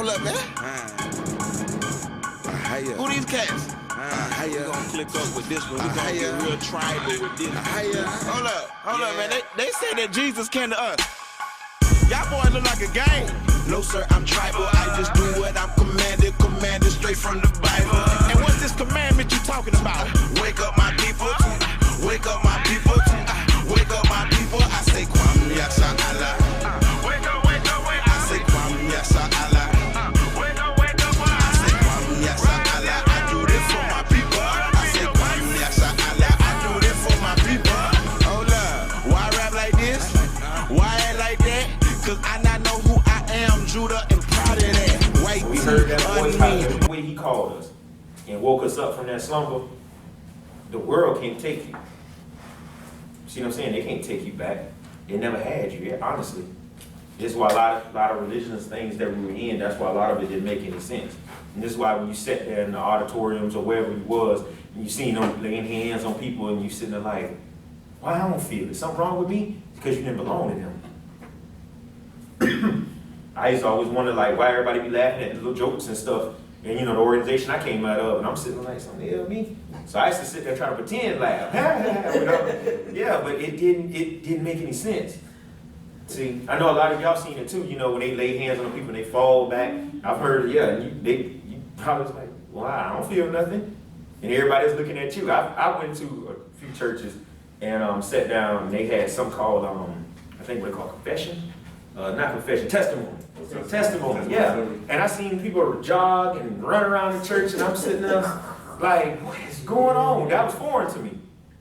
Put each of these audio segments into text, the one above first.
Hold up, man. Who these cats? We gonna click up with this one. We gonna get real tribal with this one. Hold up, man. They say that Jesus came to us. Y'all boys look like a gang. No, sir, I'm tribal. I just do what I'm commanded straight from the Bible. And what's this commandment you talking about? Wake up, my people. Wake up, my people. Wake up, my people. I say, Kwam Yasha Allah. Wake up, wake up, wake I say, Kwam Yasha Allah. Wake up, wake up, I say, Kwam Yasha Allah. I do this for my people. I say, Kwam Yasha Allah. I do this for my people. Hold up. Why rap like this? Why act like that? Cause I not know who I am, Judah, and proud of that. White We heard that voice out the way he called us and woke us up from that slumber. The world can't take you. See what I'm saying? They can't take you back. They never had you, honestly. This is why a lot of religious things that we were in, that's why a lot of it didn't make any sense. And this is why when you sat there in the auditoriums or wherever you was, and you seen them laying hands on people and you sitting there like, why I don't feel it? Something wrong with me? Because you didn't belong to them. I used to always wonder like why everybody be laughing at the little jokes and stuff. And you know, the organization I came out of, and I'm sitting like, something to me. So I used to sit there trying to pretend laugh. You know? Yeah, but it didn't make any sense. See, I know a lot of y'all seen it too, you know, when they lay hands on the people and they fall back. I've heard, you probably was like, well, I don't feel nothing. And everybody's looking at you. I went to a few churches and sat down and they had something called, I think what they call confession. Not confession, testimony. Testimony, yeah. And I seen people jog and run around the church and I'm sitting there like, what is going on? That was foreign to me.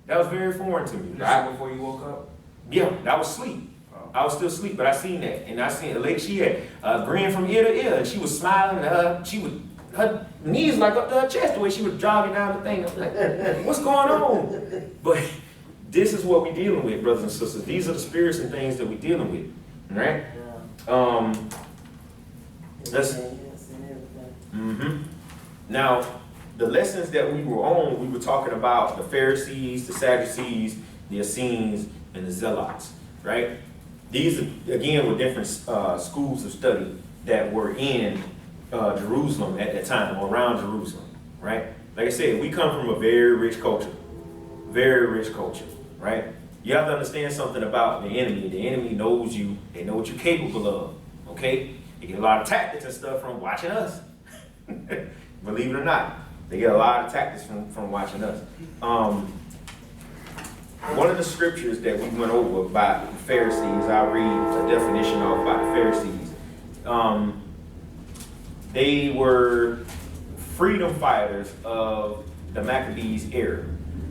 That was very foreign to me. Right before you woke up? Yeah, that was sleep. I was still asleep, but I seen that. And I seen a lady, she had grin from ear to ear and she was smiling. Her knees like up to her chest the way she was jogging down the thing. I'm like, what's going on? But this is what we're dealing with, brothers and sisters. These are the spirits and things that we're dealing with. Right? Now, the lessons that we were on, we were talking about the Pharisees, the Sadducees, the Essenes, and the Zealots, right? These, again, were different schools of study that were in Jerusalem at that time, or around Jerusalem, right? Like I said, we come from a very rich culture, right? You have to understand something about the enemy. The enemy knows you. They know what you're capable of, okay? They get a lot of tactics and stuff from watching us. Believe it or not, they get a lot of tactics from watching us. One of the scriptures that we went over about the Pharisees, I'll read a definition of about the Pharisees. They were freedom fighters of the Maccabees era,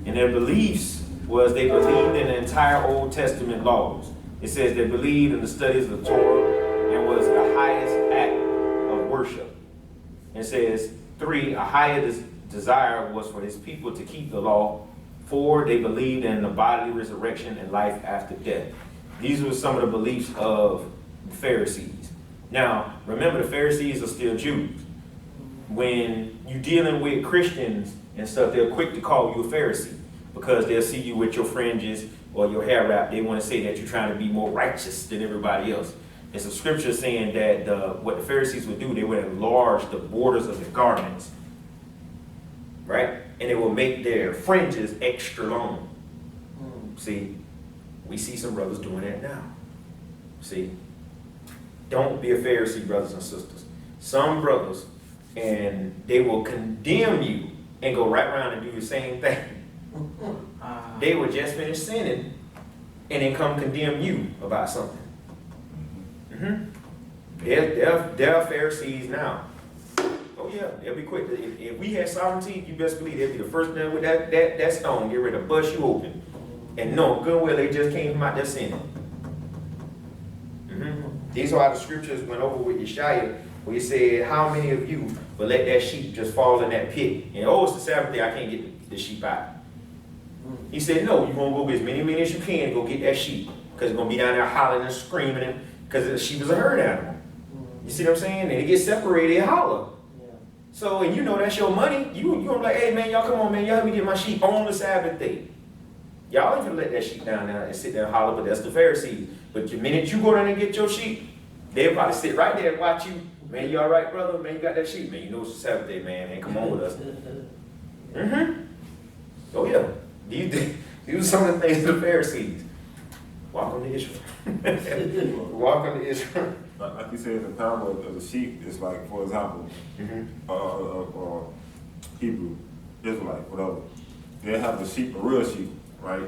and their beliefs was they believed in the entire Old Testament laws. It says they believed in the studies of the Torah and was the highest act of worship. It says 3, a higher desire was for his people to keep the law. 4, they believed in the bodily resurrection and life after death. These were some of the beliefs of the Pharisees. Now, remember the Pharisees are still Jews. When you're dealing with Christians and stuff, they're quick to call you a Pharisee, because they'll see you with your fringes or your hair wrap. They want to say that you're trying to be more righteous than everybody else. There's some scripture saying that what the Pharisees would do, they would enlarge the borders of their garments, right? And they will make their fringes extra long. See, we see some brothers doing that now. See, don't be a Pharisee, brothers and sisters. Some brothers, and they will condemn you and go right around and do the same thing. They were just finished sinning and then come condemn you about something. They're Pharisees now. Oh yeah, they'll be quick. If we had sovereignty, you best believe they'll be the first man with that stone, get ready to bust you open. And no, good well, they just came from out there sinning. These are how the scriptures went over with Yeshaya, where he said, how many of you will let that sheep just fall in that pit? And oh, it's the Sabbath day, I can't get the sheep out. He said, no, you're going to go get as many men as you can, go get that sheep. Because it's going to be down there hollering and screaming, because the sheep is a herd animal. You see what I'm saying? And they get separated and holler. So, and you know that's your money. You're going to be like, hey man, y'all come on man, y'all help me get my sheep on the Sabbath day. Y'all ain't going to let that sheep down there and sit there and holler, but that's the Pharisees. But the minute you go down and get your sheep, they'll probably sit right there and watch you Man, you all right, brother? Man, you got that sheep, man. You know it's the Sabbath day, man. Come on with us. Mm-hmm. Oh, yeah. These are some of the things of the Pharisees. Welcome to Israel. Welcome to Israel. Like you said, the parable of the sheep is like, for example, Hebrew, Israelite, whatever. They have the sheep, a real sheep, right?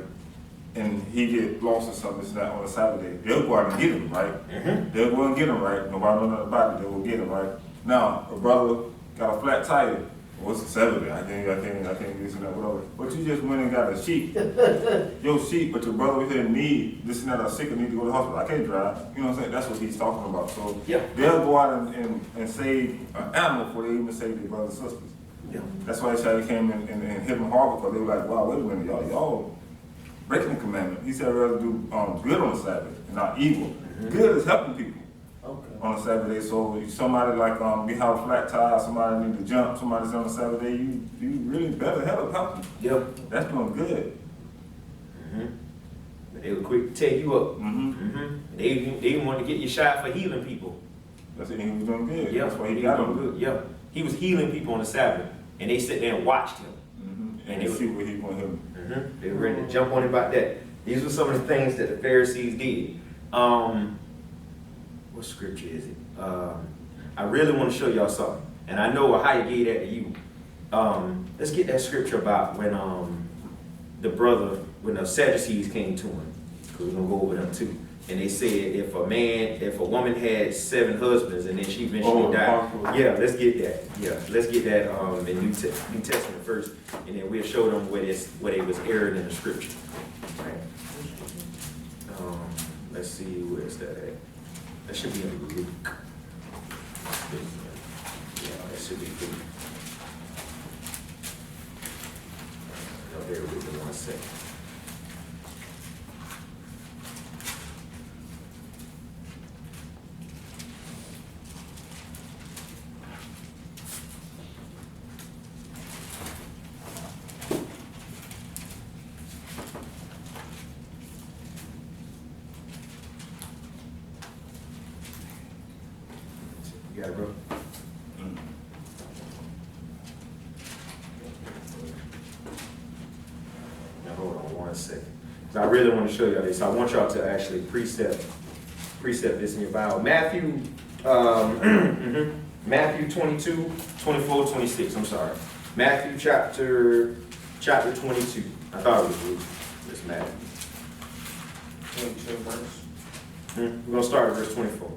And he get lost or something, it's not on a Saturday. They'll go out and get him, right? They'll go and get him, right? Nobody know nothing about it, they will get him, right? Now, a brother got a flat tire. What's the Saturday? I can't do this and that, whatever. But you just went and got a sheep. Your sheep, but your brother over here need this and that, or sick and need to go to the hospital. I can't drive. You know what I'm saying? That's what he's talking about. So they'll go out and save an animal before they even save their brothers and sisters. Yeah. That's why they came and hit them hard, because they were like, wow, wait a minute, y'all breaking the commandment. He said I'd rather do good on the Sabbath and not evil. Good is helping people. On a Saturday, so if somebody like we have a flat tire, somebody need to jump, somebody's on a Saturday, you really better help them. Yep. That's doing good. But they were quick to tear you up. They even wanted to get you shot for healing people. That's it, he was doing good. Yeah, that's why he got doing good. Yeah, he was healing people on the Sabbath, and they sat there and watched him. And they see what he want him. They were ready to jump on him about that. These were some of the things that the Pharisees did. What scripture is it? I really want to show y'all something. And I know how you gave that to you. Let's get that scripture about when when the Sadducees came to him. Because we're going to go over them too. And they said if a woman had 7 husbands and then she eventually died. Yeah, let's get that. Yeah, let's get that in New Testament first. And then we'll show them where they was erring in the scripture. Right. Let's see, where's that at? That should be in Luke. Yeah, that should be Luke. No, bear with me 1 second. You got it, bro? Now hold on 1 second. I really want to show y'all this. I want y'all to actually precept this in your Bible. Matthew 22, 24, 26. I'm sorry. Matthew chapter 22. I thought it was Luke. It's Matthew. 22 verse. We're going to start at verse 24.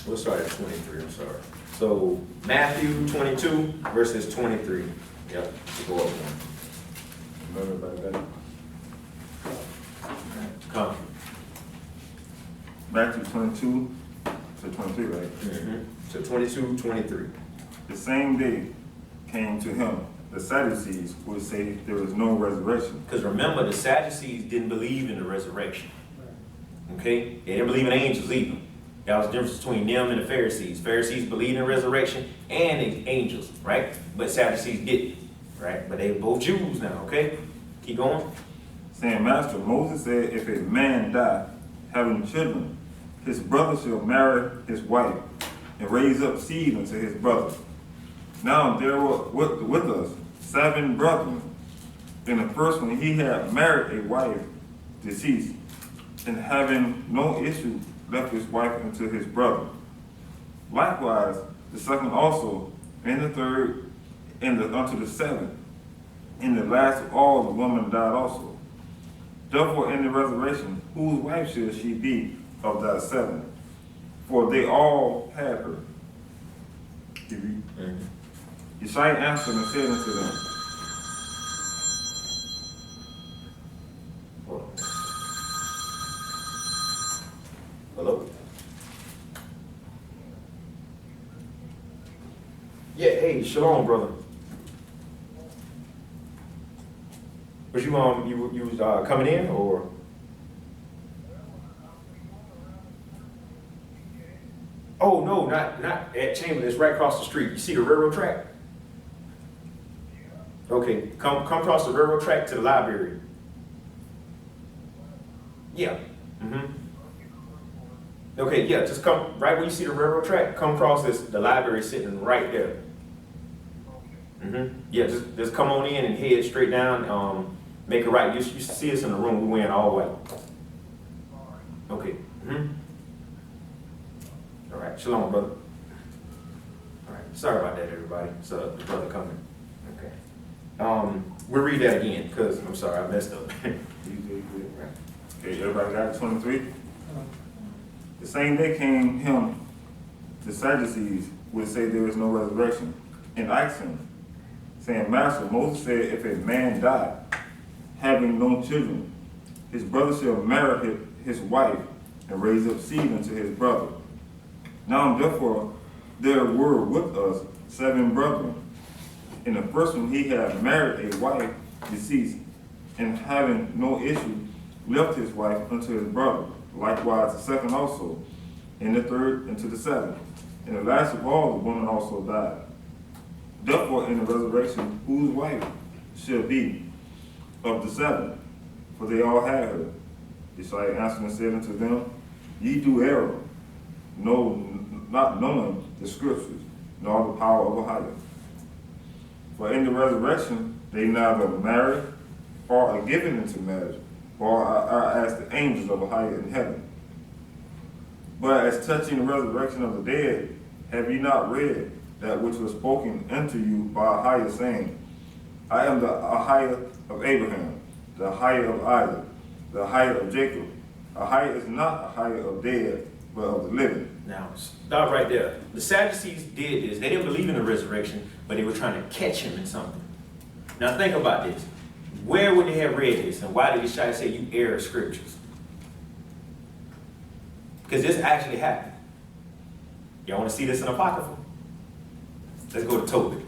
We'll start at 23, I'm sorry. So, Matthew 22, verses 23. Yep, we'll go up one. Remember about that? Come. Matthew 22 to 23, right? So 22, 23. The same day came to him the Sadducees, who would say there is no resurrection. Because remember, the Sadducees didn't believe in the resurrection. Okay? They didn't believe in angels either. That was the difference between them and the Pharisees. Pharisees believed in resurrection and in angels, right? But Sadducees didn't, right? But they were both Jews now, okay? Keep going. Saying, Master, Moses said, if a man die having children, his brother shall marry his wife and raise up seed unto his brother. Now there were with us 7 brethren. And the first one, he had married a wife deceased, and having no issue, left his wife unto his brother. Likewise, the second also, and the third, and unto the 7th. And the last of all, the woman died also. Therefore, in the resurrection, whose wife shall she be of that 7? For they all had her. Yeshua answered and said unto them, Hello? Yeah, hey, shalom, brother. Was you was coming in or? Oh, no, not at Chamberlain, it's right across the street. You see the railroad track? Okay, come across the railroad track to the library. Yeah. Okay, yeah, just come right where you see the railroad track, come across this, the library sitting right there. Yeah, just come on in and head straight down, make a right. You see us in the room, we went all the way. Okay. All right, shalom, brother. All right, sorry about that, everybody. So the brother coming. Okay. We'll read that again, because I'm sorry, I messed up. Okay, everybody got 23? The same day came him, the Sadducees, which say there is no resurrection, and asked him, saying, Master, Moses said, if a man die, having no children, his brother shall marry his wife and raise up seed unto his brother. Now therefore there were with us 7 brethren. And the first one he had married a wife deceased, and having no issue, left his wife unto his brother. Likewise the second also, and the third unto the 7th. And the last of all, the woman also died. Therefore in the resurrection, whose wife shall be of the 7? For they all had her. Yeshua answered and said unto them, Ye do err, not knowing the scriptures, nor the power of a higher. For in the resurrection they neither marry or are given into marriage, or are as the angels of a higher in heaven. But as touching the resurrection of the dead, have ye not read that which was spoken unto you by a higher, saying, I am the higher of Abraham, the higher of Isaac, the higher of Jacob. A higher is not a higher of dead, but of the living. Now, stop right there. The Sadducees did this. They didn't believe in the resurrection, but they were trying to catch him in something. Now think about this. Where would they have read this? And why did Yeshua say you err scriptures? Because this actually happened. Y'all want to see this in Apocrypha? Let's go to Tobit.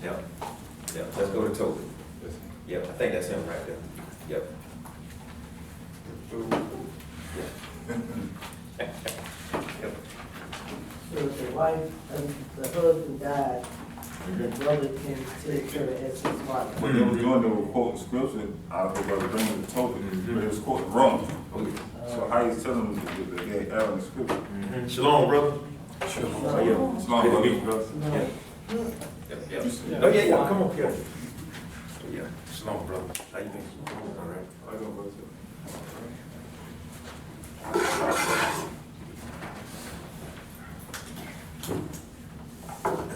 Yep. Let's go to Tobit. Yep, I think that's him right there. Yep. Yep. So if the wife, the husband died, the brother can take her as his wife. When they were doing, they were quoting scripture out of what Brother Green was told, but it was quoting wrong. So how you telling them that they err in the scripture? Shalom, brother. Shalom. Shalom, Shalom, brother. brother. Yep. Oh, yeah, come on, here. Yeah, shalom, brother. How you doing? All right. How you doing, brother?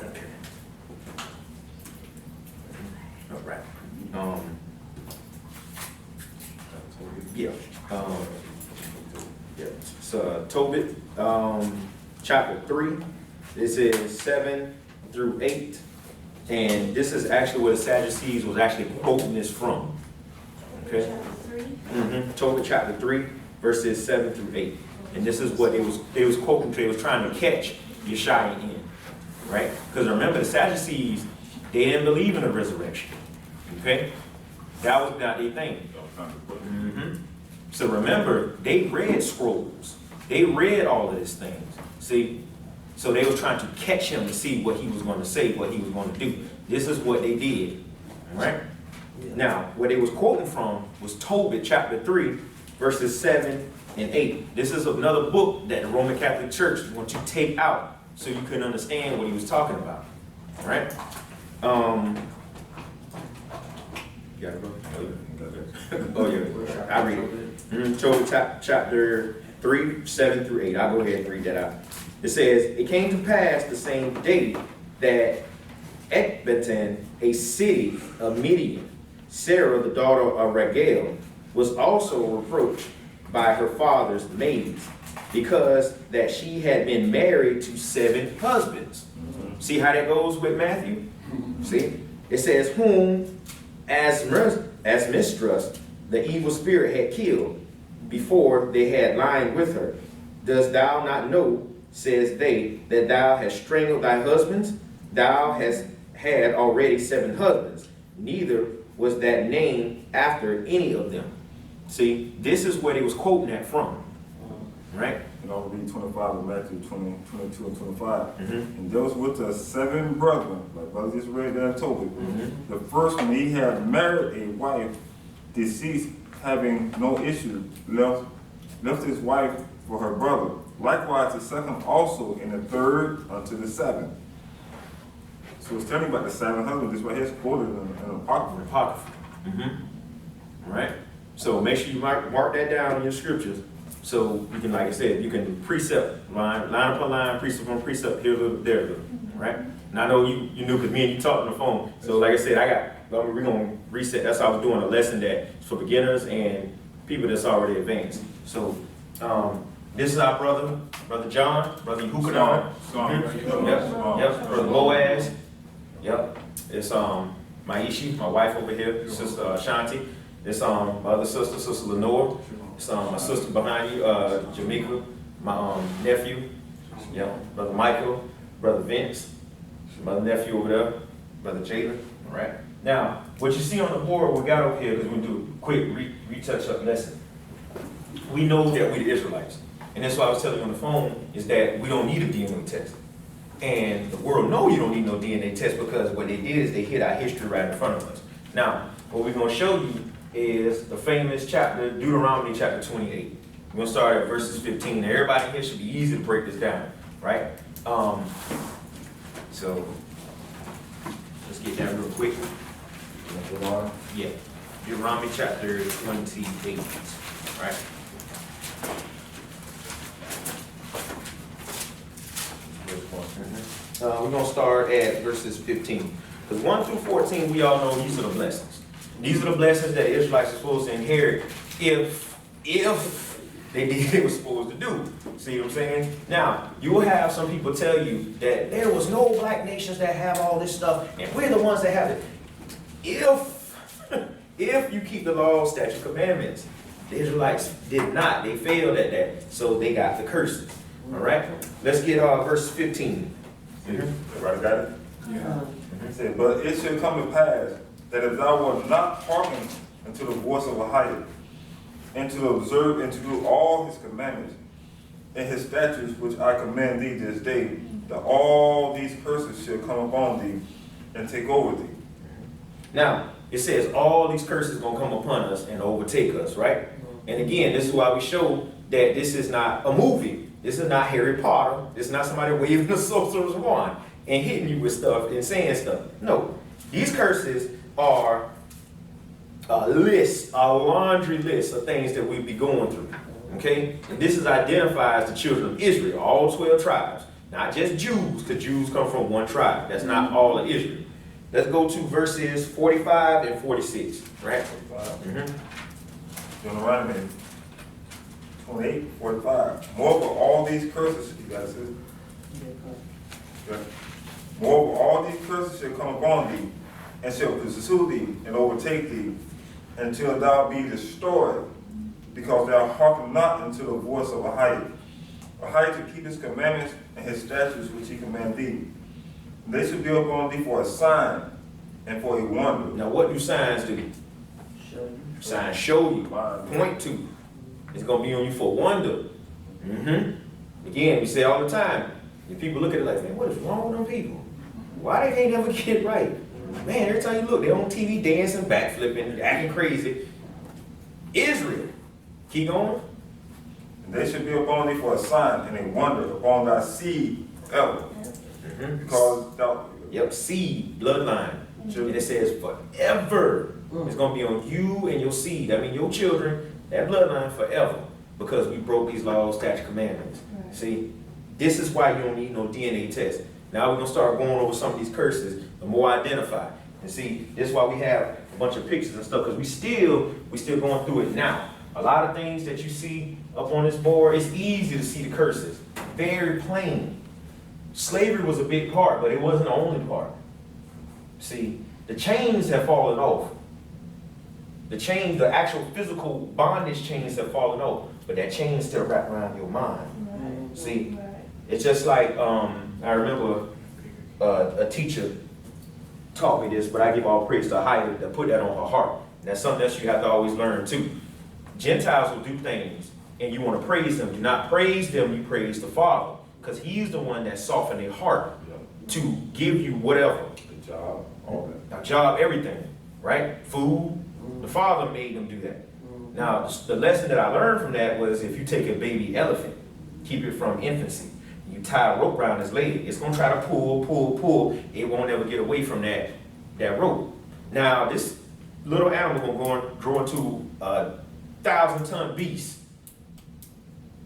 Okay. All right. Yeah. So Tobit, chapter 3. This is 7 through 8, and this is actually where the Sadducees was actually quoting this from. Okay. Chapter 3. Tobit chapter 3, verses 7 through 8, and this is what they was quoting. They was trying to catch Yeshua in, right? Because remember, the Sadducees, they didn't believe in the resurrection. Okay, that was not their thing. So remember, they read scrolls. They read all of these things. See, so they was trying to catch him to see what he was going to say, what he was going to do. This is what they did, all right? Now, what they was quoting from was Tobit chapter 3, verses 7 and 8. This is another book that the Roman Catholic Church wants you to take out so you can understand what he was talking about, all right? You got it, bro? Oh, yeah. I read it. Tobit chapter 3, 7 through 8. I'll go ahead and read that out. It says, It came to pass the same day that Ecbatana, a city of Midian, Sarah, the daughter of Raguel, was also reproached by her father's maids, because that she had been married to 7 husbands. See how that goes with Matthew? See? It says, whom as mistress the evil spirit had killed before they had lined with her. Dost thou not know, says they, that thou hast strangled thy husbands? Thou hast had already 7 husbands. Neither was that name after any of them. See, this is where they was quoting that from. right? And I'll read 25 of Matthew 20, 22 and 25. Mm-hmm. And there was with us 7 brethren, like brother just read that and told it. Mm-hmm. The first one, he had married a wife, deceased, having no issue, left his wife for her brother. Likewise the second also, and the third unto the 7th. So it's telling you about the 7 husbands. This right here is quoted in Apocrypha. Apocrypha. Mm-hmm. All right. So make sure you mark that down in your scriptures. So you can, like I said, you can do precept, line upon line, precept upon precept, here a little, there a little, right? And I know you knew because me and you talked on the phone. So like I said, we're gonna reset. That's how I was doing a lesson that's for beginners and people that's already advanced. So this is our brother John, brother Yaaqove. Yep. Brother Boaz. Yep. It's Maishi, my wife over here, sister Shanti. It's my other sister, Sister Lenore. It's my sister behind you, Jamaica, my nephew, Brother Michael, Brother Vince, my nephew over there, Brother Jalen. All right. Now, what you see on the board, we got over here, because we're going to do a quick retouch up lesson. We know that we're the Israelites. And that's why I was telling you on the phone, is that we don't need a DNA test. And the world knows you don't need no DNA test, because what they did is they hid our history right in front of us. Now, what we're going to show you is the famous chapter, Deuteronomy chapter 28. We're going to start at verses 15. Now, everybody here should be easy to break this down, right? So, let's get down real quick. Yeah, Deuteronomy chapter 28, right? We're going to start at verses 15. Because 1 through 14, we all know these are the blessings. These are the blessings that the Israelites are supposed to inherit if they did what they were supposed to do. See what I'm saying? Now, you will have some people tell you that there was no black nations that have all this stuff, and we're the ones that have it. If you keep the law, statute, commandments, the Israelites did not. They failed at that, so they got the curses. All right? Let's get verse 15. Everybody got it? Yeah. It said, but it shall come to pass that if thou wilt not hearken unto the voice of a higher, and to observe and to do all his commandments and his statutes which I command thee this day, that all these curses shall come upon thee and take over thee. Now, it says all these curses going to come upon us and overtake us, right? And again, this is why we show that this is not a movie. This is not Harry Potter. This is not somebody waving a sorcerer's wand and hitting you with stuff and saying stuff. No, these curses are a laundry list of things that we'll be going through, okay? And this is identified as the children of Israel, all 12 tribes, not just Jews, because Jews come from one tribe. That's not all of Israel. Let's go to verses 45 and 46, right? 45. Deuteronomy 28, 45. Moreover, all these curses, you guys see? Okay. Moreover, all these curses shall come upon thee, and shall pursue thee, and overtake thee, until thou be destroyed, because thou hearken not unto the voice of a higher to keep his commandments and his statutes which he command thee. And they shall be upon thee for a sign and for a wonder. Now, what do signs do? Signs show you, point to. It's going to be on you for wonder. Again, we say all the time, if people look at it like, man, what is wrong with them people? Why they can't never get right? Man, every time you look, they're on TV dancing, backflipping, acting crazy. Israel. Keep going. And they shall be upon thee for a sign and a wonder upon thy seed forever. Because thou... Yep, seed, bloodline. And it says forever. It's going to be on you and your seed. I mean, your children, that bloodline forever. Because we broke these laws, statutes, commandments. Right. See, this is why you don't need no DNA test. Now we're going to start going over some of these curses, the more identify. And see, this is why we have a bunch of pictures and stuff, because we still going through it now. A lot of things that you see up on this board, it's easy to see the curses. Very plain. Slavery was a big part, but it wasn't the only part. See, the chains have fallen off. The chains, the actual physical bondage chains have fallen off, but that chain is still wrapped around your mind. Right. See, it's just like, I remember a teacher taught me this, but I give all praise to Heidi that put that on her heart. And that's something that you have to always learn too. Gentiles will do things and you want to praise them. Do not praise them, you praise the Father. Because he's the one that softened their heart to give you whatever. The job, all that. A job, everything, right? Food. The Father made them do that. Now, the lesson that I learned from that was if you take a baby elephant, keep it from infancy, you tie a rope around its leg, it's going to try to pull. It won't ever get away from that rope. Now, this little animal going to grow into a 1,000-ton beast.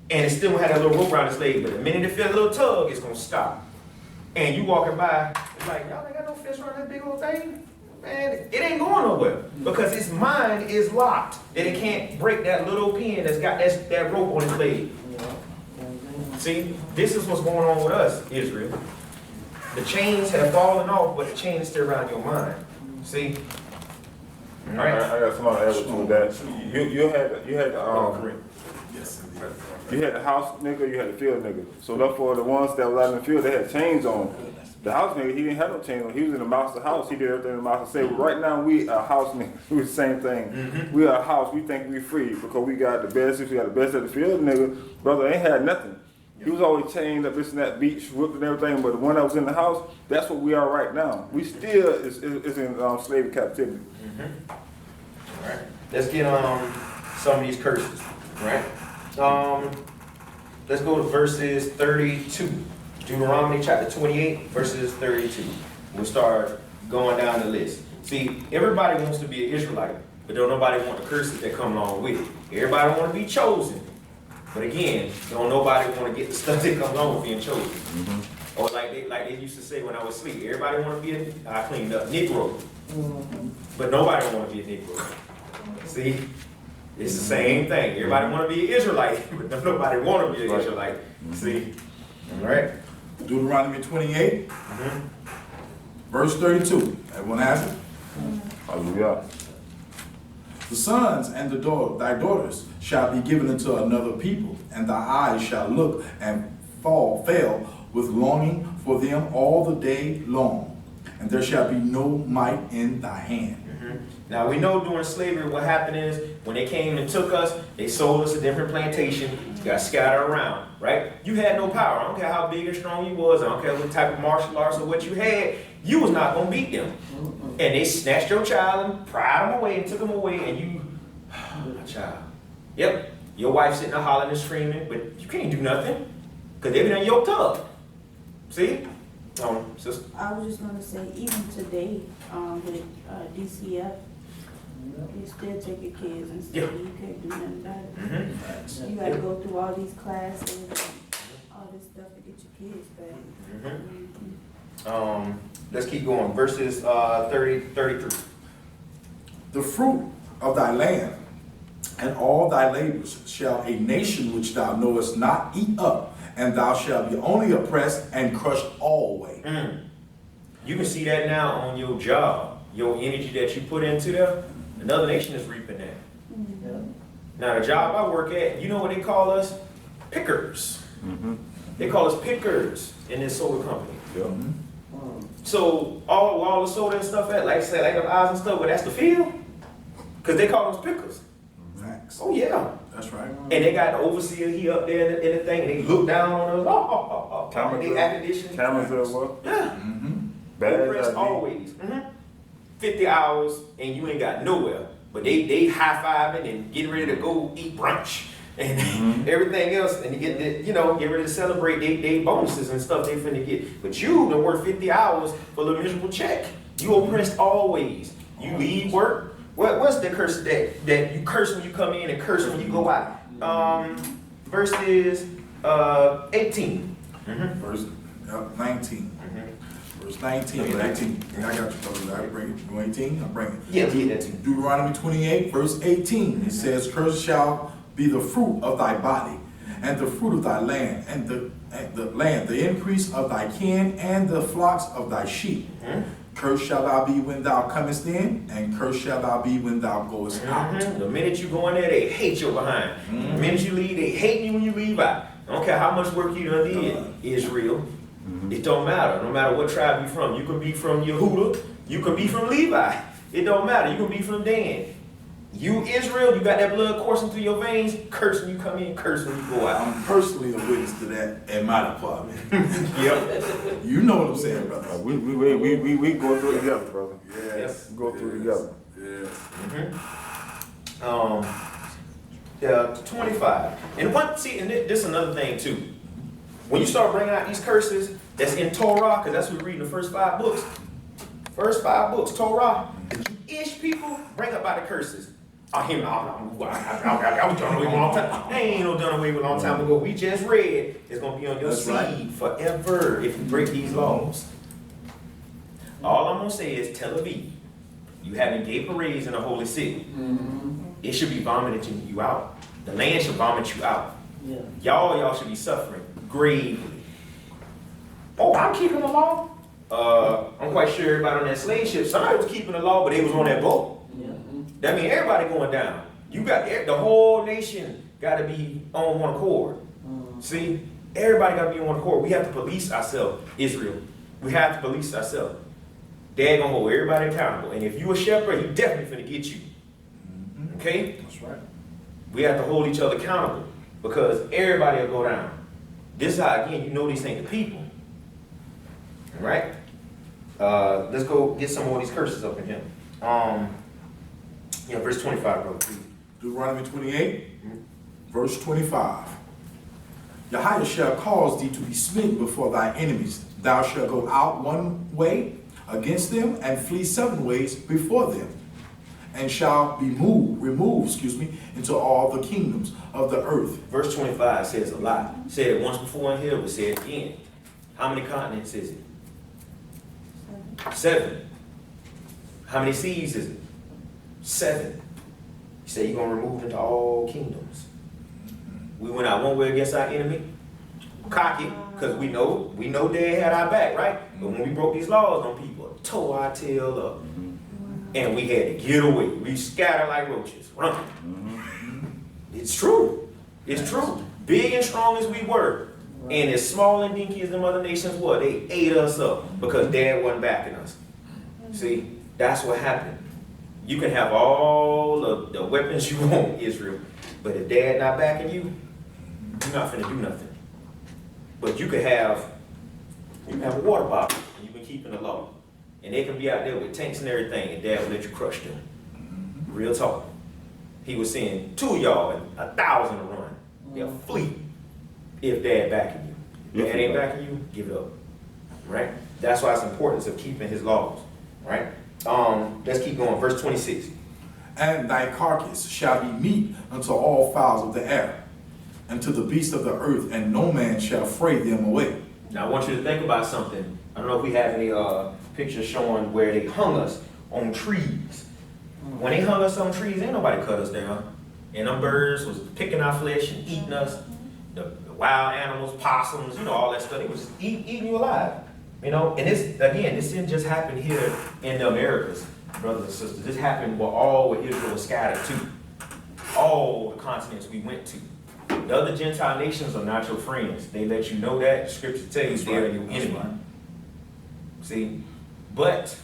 And it still had that little rope around its leg, but the minute it feels a little tug, it's gonna stop. And you walking by, it's like, y'all ain't got no fence around that big old thing? Man, it ain't going nowhere. Because its mind is locked. That it can't break that little pin that's got that rope on its leg. See, this is what's going on with us, Israel. The chains have fallen off, but the chain is still around your mind. See? All right. I got somebody else with that. You had the house nigga, you had the field nigga. So therefore, the ones that was out in the field, they had chains on. The house nigga, he didn't have no chains on. He was in the master house. He did everything in the master say. Well, right now, we are house niggas. We the same thing. We are a house. We think we free because we got the best. We got the best at the field nigga. Brother ain't had nothing. He was always chained up, this and that, beach, whipped and everything. But the one that was in the house, that's what we are right now. We still is in slavery captivity. All right. Let's get some of these curses. Right. Let's go to verses 32. Deuteronomy chapter 28, verses 32. We'll start going down the list. See, everybody wants to be an Israelite, but don't nobody want the curses that come along with it. Everybody want to be chosen. But again, don't nobody want to get the stuff that comes along with being chosen. Or like they used to say when I was asleep, everybody want to be I cleaned up, Negro. But nobody want to be a Negro. See? It's the same thing. Everybody want to be an Israelite, but nobody want to be an Israelite. See? All right? Deuteronomy 28, verse 32. Everyone has it? Hallelujah. The sons and thy daughters shall be given unto another people, and thy eyes shall look and fail with longing for them all the day long, and there shall be no might in thy hand. Now we know during slavery what happened is when they came and took us, they sold us a different plantation, got scattered around, right? You had no power. I don't care how big and strong you was. I don't care what type of martial arts or what you had. You was not going to beat them. And they snatched your child and pried them away and took them away and you, my child. Yep, your wife sitting there hollering and screaming, but you can't do nothing because they been in your tub. See? Sister. I was just gonna say, even today, with DCF, you still take your kids and stuff, you can't do nothing about it. You gotta go through all these classes and all this stuff to get your kids back. Let's keep going. Verses 33. The fruit of thy land and all thy labors shall a nation which thou knowest not eat up, and thou shalt be only oppressed and crushed always. You can see that now on your job, your energy that you put into there. Another nation is reaping that. Now the job I work at, you know what they call us? Pickers. They call us pickers in this soda company. So all the soda and stuff at, like I said, like the eyes and stuff, but that's the field. Because they call us pickers. Facts. Oh yeah. That's right. And they got the overseer, he up there in the thing, and they look down on us. And they acquisition. Cameras what? Yeah. Bad Oppressed always. 50 hours and you ain't got nowhere. But they high-fiving and getting ready to go eat brunch and everything else, and to get get ready to celebrate they bonuses and stuff they finna get. But you done work 50 hours for a miserable check. You oppressed always. You leave work. What's the curse that you curse when you come in and curse when you go out? Verses 18. Verse 19. Verse 19. 19. I got you, brother. I bring it. You 18? I bring it. Yeah, get that too. Deuteronomy 28, verse 18. It says, "Cursed shall be the fruit of thy body, and the fruit of thy land, and the land, the increase of thy kin, and the flocks of thy sheep. Cursed shall thou be when thou comest in, and cursed shall thou be when thou goest out." The minute you go in there, they hate your behind. The minute you leave, they hate you when you leave out. I don't care how much work you done did, Israel. It don't matter. No matter what tribe you from. You can be from Yehuda. You can be from Levi. It don't matter. You can be from Dan. You Israel, you got that blood coursing through your veins, cursing you come in, cursing you go out. I'm personally a witness to that in my department. Yep. You know what I'm saying, brother. We go through it together, brother. Yes. We go through it together. Yes. 25. And this is another thing too. When you start bringing out these curses that's in Torah, because that's what we read in the first 5 books. First 5 books, Torah. Ish people bring up by the curses. I was done away with a long time. They ain't no done away with a long time ago. We just read it's gonna be on your That's seed right. forever if you break these laws. All I'm gonna say is Tel Aviv. You having gay parades in the holy city. It should be vomiting you out. The land should vomit you out. Yeah. Y'all should be suffering gravely. Oh, I'm keeping the law. I'm quite sure everybody on that slave ship, somebody was keeping the law, but they was on that boat. Yeah. That means everybody going down. You got the whole nation got to be on one accord. See, everybody got to be on one accord. We have to police ourselves, Israel. We have to police ourselves. They're gonna hold everybody accountable. And if you a shepherd, he definitely finna get you. Okay? That's right. We have to hold each other accountable because everybody will go down. This is how, again, you know these ain't the people. All right? Let's go get some more of these curses up in here. Verse 25, bro. Deuteronomy 28, verse 25. Yahweh shall cause thee to be smitten before thy enemies. Thou shalt go out one way against them and flee 7 ways before them, and shall be removed into all the kingdoms of the earth. Verse 25 says a lot. Said it once before in here, we say it again. How many continents is it? 7. How many seas is it? 7. You say you're going to remove into all kingdoms. We went out one way against our enemy. Cocky, because we know they had our back, right? But when we broke these laws on people, tore our tail up. And we had to get away. We scattered like roaches. Run. It's true. It's true. Big and strong as we were, and as small and dinky as the other nations were, they ate us up because Dad wasn't backing us. See, that's what happened. You can have all of the weapons you want, Israel, but if Dad not backing you, you're not finna do nothing. But you can have a water bottle, and you've been keeping the law. And they can be out there with tanks and everything, and Dad will let you crush them. Real talk. He was saying 2 of y'all and 1,000 to run. They'll flee if Dad backing you. If Dad ain't backing you, give it up. Right? That's why it's importance of keeping his laws. Right? Let's keep going. Verse 26. And thy carcass shall be meat unto all fowls of the air, and to the beasts of the earth, and no man shall fray them away. Now I want you to think about something. I don't know if we have any pictures showing where they hung us on trees. When they hung us on trees, ain't nobody cut us down. And them birds was picking our flesh and eating us. The wild animals, possums, all that stuff. It was eating you alive. And this didn't just happen here in the Americas, brothers and sisters. This happened where Israel was scattered to. All the continents we went to. The other Gentile nations are not your friends. They let you know that. The scripture tells you they're your enemy. Right. See? But,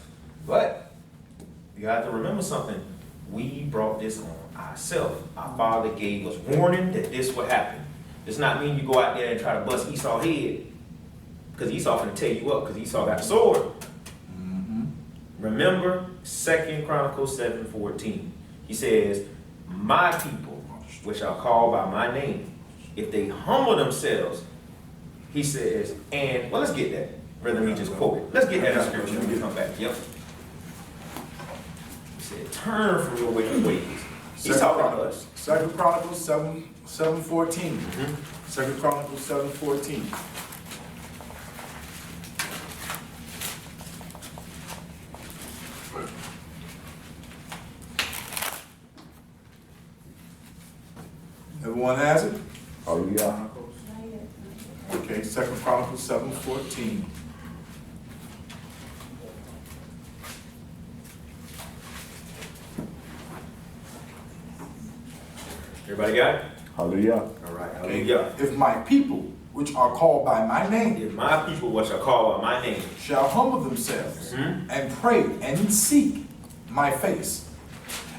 you have to remember something. We brought this on ourselves. Our Father gave us warning that this would happen. Does not mean you go out there and try to bust Esau's head. Because Esau finna tear you up, because Esau got the sword. Remember 2 Chronicles 7:14. He says, my people, which are called by my name, if they humble themselves, he says, let's get that. Rather than me just quote it. Let's get that in scripture when we come back. Yep. He said, turn from your wicked ways. He's talking about us. 2 Chronicles 7:14. 2 Chronicles 7:14. Everyone has it? Hallelujah. Okay, 2 Chronicles 7:14. Everybody got it? Hallelujah. All right. Okay. Hallelujah. If my people, which are called by my name, If my people, which are called by my name, shall humble themselves and pray and seek my face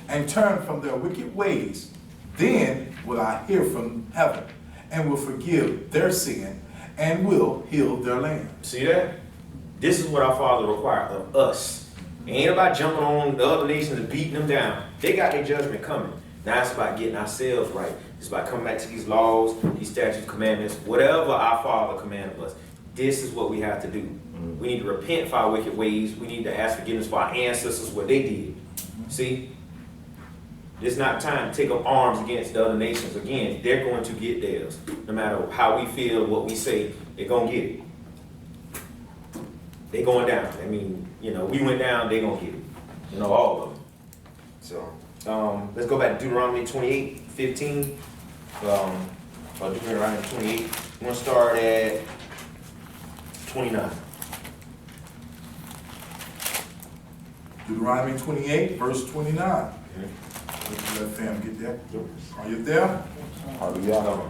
and turn from their wicked ways, then will I hear from heaven, and will forgive their sin, and will heal their land. See that? This is what our Father requires of us. It ain't about jumping on the other nations and beating them down. They got their judgment coming. Now it's about getting ourselves right. It's about coming back to these laws, these statutes, commandments, whatever our Father commanded us. This is what we have to do. We need to repent for our wicked ways. We need to ask forgiveness for our ancestors, what they did. See? It's not time to take up arms against the other nations. Again, they're going to get theirs. No matter how we feel, what we say, they're going to get it. They're going down. I mean, you know, we went down, they're going to get it. You know, all of them. So, let's go back to Deuteronomy 28:15. Or Deuteronomy 28. We're going to start at 29. Deuteronomy 28, verse 29. Let fam get there. Are you there? Hallelujah.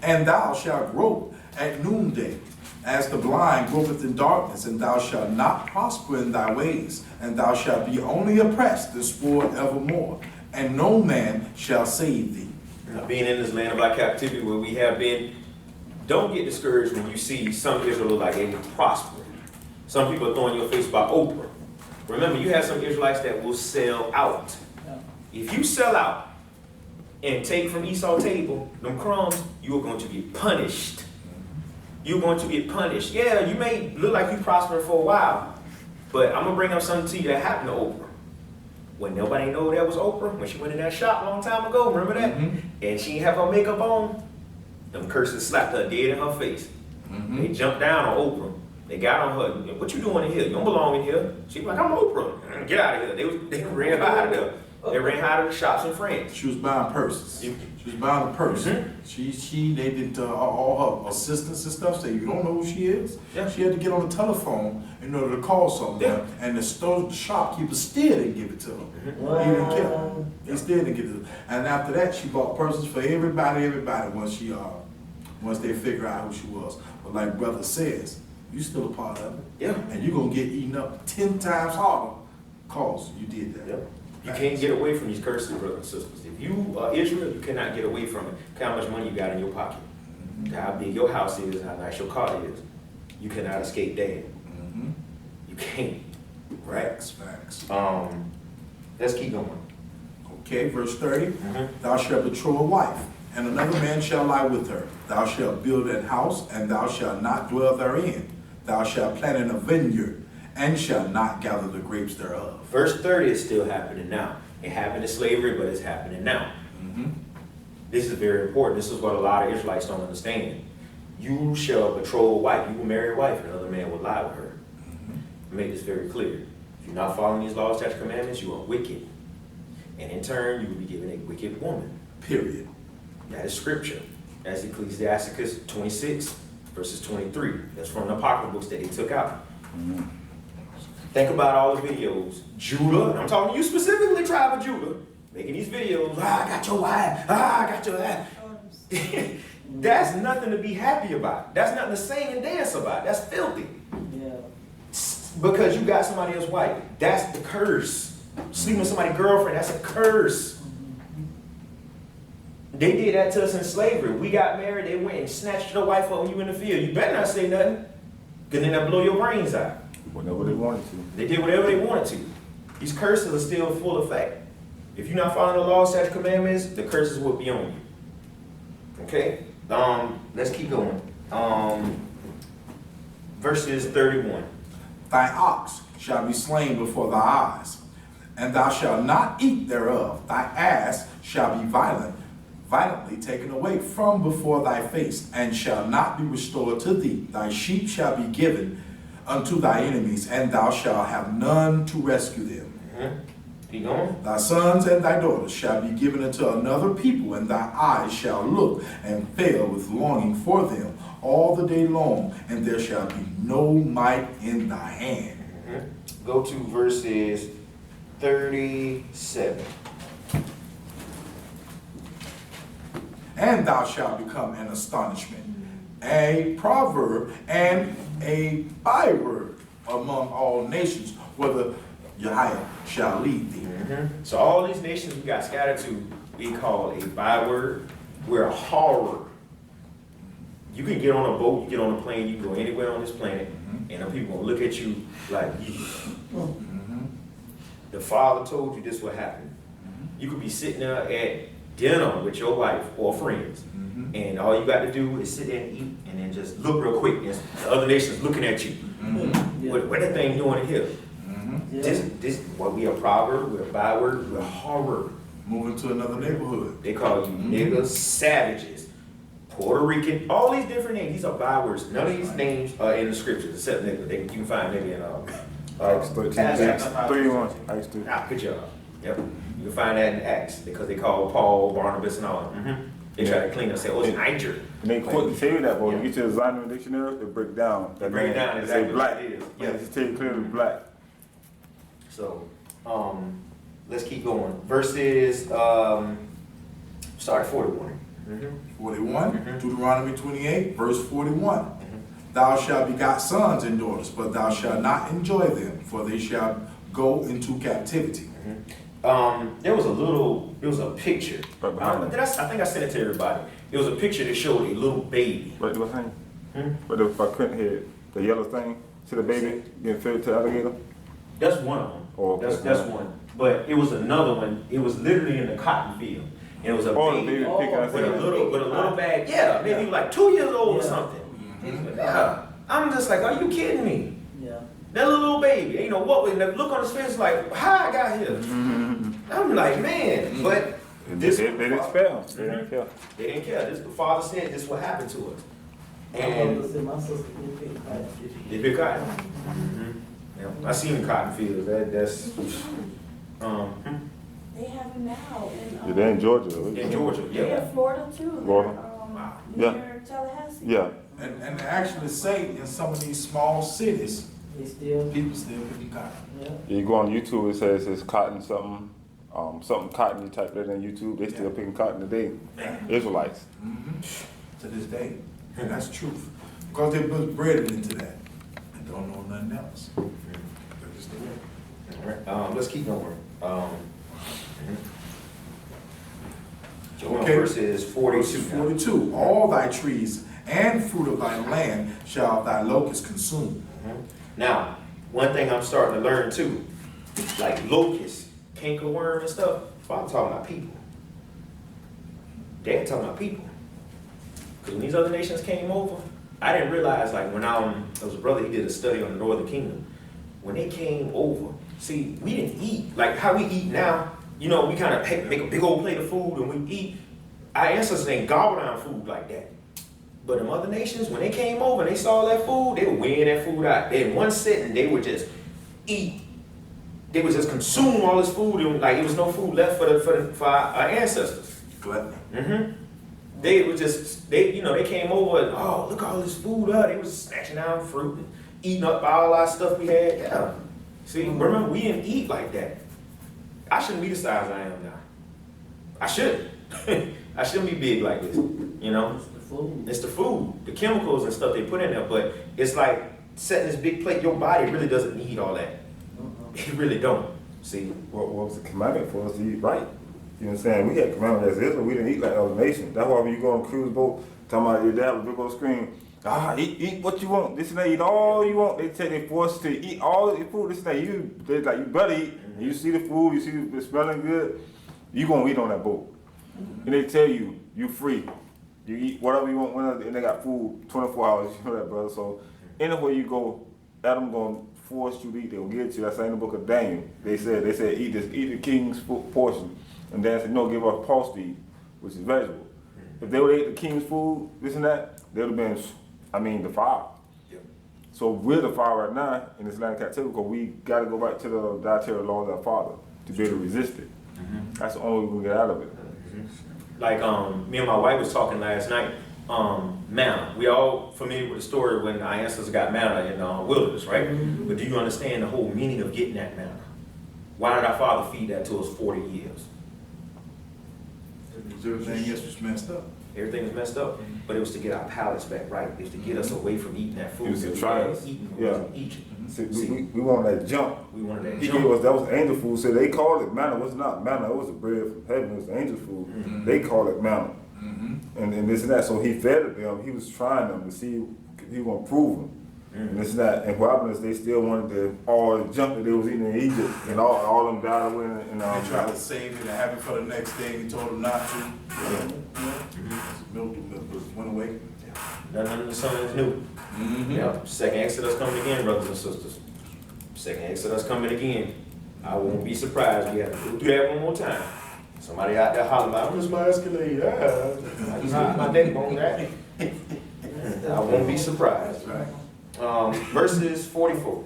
And thou shalt grope at noonday, as the blind gropeth in darkness, and thou shalt not prosper in thy ways, and thou shalt be only oppressed and spoiled evermore, and no man shall save thee. Now, being in this land of our captivity where we have been, don't get discouraged when you see some Israel like they prospering. Some people are throwing your face about Oprah. Remember, you have some Israelites that will sell out. If you sell out and take from Esau's table them crumbs, you are going to get punished. You're going to get punished. Yeah, you may look like you prospering for a while, but I'm going to bring up something to you that happened to Oprah. When nobody knew that was Oprah, when she went in that shop a long time ago, remember that? And she didn't have her makeup on, them curses slapped her dead in her face. They jumped down on Oprah. They got on her. What you doing in here? You don't belong in here. She was like, I'm Oprah. Get out of here. They ran her out of there. They ran her out of the shops in France. She was buying purses. She was buying a purse. They did all her assistants and stuff say, you don't know who she is? Yeah. She had to get on the telephone in order to call someone. Yeah. And the shopkeeper still didn't give it to her. He didn't care. He still didn't give it to her. And after that, she bought purses for everybody once they figure out who she was. But like brother says, you still a part of it. Yeah. And you're going to get eaten up 10 times harder because you did that. Yep. You can't get away from these curses, brothers and sisters. If you are Israel, you cannot get away from it. Look how much money you got in your pocket. How big your house is, how nice your car is. You cannot escape that. You can't. Right? Facts. Let's keep going. Okay, verse 30. Thou shalt betroth a wife, and another man shall lie with her. Thou shalt build an house, and thou shalt not dwell therein. Thou shalt plant in a vineyard, and shalt not gather the grapes thereof. Verse 30 is still happening now. It happened in slavery, but it's happening now. This is very important. This is what a lot of Israelites don't understand. You shall betroth a wife. You will marry a wife, and another man will lie with her. Make this very clear. If you're not following these laws, statutes, commandments, you are wicked. And in turn, you will be given a wicked woman. Period. That is scripture. That's Ecclesiasticus 26, verses 23. That's from the Apocryphal books that they took out. Think about all the videos. Judah, I'm talking to you specifically, tribe of Judah, making these videos. I got your wife. I got your wife. That's nothing to be happy about. That's nothing to sing and dance about. That's filthy. Yeah. Because you got somebody else's wife. That's the curse. Sleeping with somebody's girlfriend, that's a curse. They did that to us in slavery. We got married, they went and snatched your wife up when you were in the field. You better not say nothing, because then they'll blow your brains out. Whenever they wanted to. They did whatever they wanted to. These curses are still full effect. If you're not following the law, statutes, commandments, the curses will be on you. Okay? Let's keep going. Verses 31. Thy ox shall be slain before thy eyes, and thou shalt not eat thereof. Thy ass shall be violently taken away from before thy face, and shall not be restored to thee. Thy sheep shall be given unto thy enemies, and thou shalt have none to rescue them. Keep going. Thy sons and thy daughters shall be given unto another people, and thy eyes shall look and fail with longing for them all the day long, and there shall be no might in thy hand. Go to verses 37. And thou shalt become an astonishment, a proverb, and a byword among all nations, whether Yahweh shall lead thee. So all these nations we got scattered to, we call a byword. We're a horror. You can get on a boat, you get on a plane, you can go anywhere on this planet, and them people gonna look at you like, the Father told you this would happen. You could be sitting there at dinner with your wife or friends, and all you got to do is sit there and eat, and then just look real quick. And the other nation's looking at you. What that thing doing here? This what we a proverb, we're a byword, we're a horror. Moving to another neighborhood. They call you niggas, savages, Puerto Rican, all these different names. These are bywords. None of these names are in the scriptures except nigga. You can find nigga in Acts 13, Acts 31, Acts 3. good job. Yep. You can find that in Acts because they call Paul, Barnabas, and all. They try to clean up, say, oh, it's Niger. And they quote tell you that, boy. You get to the Zion dictionary, they break down. They break down They exactly say black. what it is. Yeah, just tell you clearly black. So, let's keep going. Verses, start at 41. 41, Deuteronomy 28, verse 41. Thou shalt begot sons and daughters, but thou shalt not enjoy them, for they shall go into captivity. There was a picture. Right behind I think I sent it to everybody. It was a picture that showed a little baby. What thing? But if I couldn't hear the yellow thing, see the baby getting fed to the alligator? That's one of them. Oh, That's one. But it was another one. It was literally in the cotton field. And it was a Oh, the baby baby picking us with a little bag. Yeah, maybe like 2 years old or something. Yeah. I'm just like, are you kidding me? Yeah. That little baby, you know what? And the look on his face like, how I got here? I'm like, man, but They didn't spell. They didn't care. they didn't care. This the Father said this what happened to us. My And mother said my sister did pick cotton. they pick cotton. Yeah, I seen the cotton fields. That's They have them now in, They're in Georgia. in Georgia. they're Yeah. in Florida too. Florida. Near Yeah. Tallahassee. Yeah. And they actually say in some of these small cities, They still, people still picking cotton. yeah. You go on YouTube, it says cotton something, something cotton. You type that in YouTube, they still picking cotton today. Israelites. To this day. And that's truth. Because they put bread into that and don't know nothing else. That is the way. All right. Let's keep going. Okay. Verses 42. Verse 42. All thy trees and fruit of thy land shall thy locusts consume. Now, one thing I'm starting to learn too, like locusts, cankerworm and stuff, I'm talking about people. They're talking about people. Because when these other nations came over, I didn't realize, like when there was a brother, he did a study on the Northern Kingdom. When they came over, see, we didn't eat like how we eat now. You know, we kind of make a big old plate of food and we eat. Our ancestors ain't gobble down food like that. But them other nations, when they came over and they saw that food, they were weighing that food out. They in one sitting, they would just eat. They would just consume all this food and like it was no food left for our ancestors. Gluttony. They would just, they came over and, oh, look at all this food up. They was snatching down fruit and eating up all our stuff we had. Yeah. See, remember, we didn't eat like that. I shouldn't be the size I am now. I shouldn't. I shouldn't be big like this, you know? It's the food. It's the food, the chemicals and stuff they put in there, but it's like setting this big plate, your body really doesn't need all that. It really don't, see? What was the commandment for us to eat right? You know what I'm saying? We had commandment as Israel. We didn't eat like other nations. That's why when you go on a cruise boat, talking about your dad with a big old screen, eat what you want. This and that, eat all you want. They force you to eat all the food. This and that, you better eat. And you see the food, you see it smelling good, you gonna eat on that boat. And they tell you, you free. You eat whatever you want, whenever, and they got food 24 hours, you know that, brother. So anywhere you go, Adam gonna force you to eat, they'll get you. That's in the book of Daniel. They said eat the king's portion. And then said, no, give us pulse to eat, which is vegetable. If they would have ate the king's food, this and that, they would have been, the fire. Yep. So we're the fire right now in this land of captivity because we got to go back to the dietary laws of our father to be able to resist it. That's the only way we can get out of it. Like me and my wife was talking last night, manna. We all familiar with the story when our ancestors got manna in the wilderness, right? But do you understand the whole meaning of getting that manna? Why did our father feed that to us 40 years? Everything else was messed up. Everything was messed up, but it was to get our palates back right. It was to get us away from eating that food. It was that to we try had us. eaten when Yeah. we was in Egypt. See, we wanted that jump. We wanted that He jump. gave us, that was angel food. So they called it manna. It was not manna. It was the bread from heaven. It was angel food. They called it manna. And this and that. So he fed them. He was trying them to see if he was going to prove them. And this and that. And what happened is they still wanted all the junk that they was eating in Egypt. And all them died away. And They tried to save it and have it for the next day. He told them not to. Milk just went away. Nothing under the sun is new. Yep. Second Exodus coming again, brothers and sisters. Second Exodus coming again. I won't be surprised. We have to do that one more time. Somebody out there hollering about, I'm just my Escalade. I just hit my neck bone that. I won't be surprised. Right. Verses 44.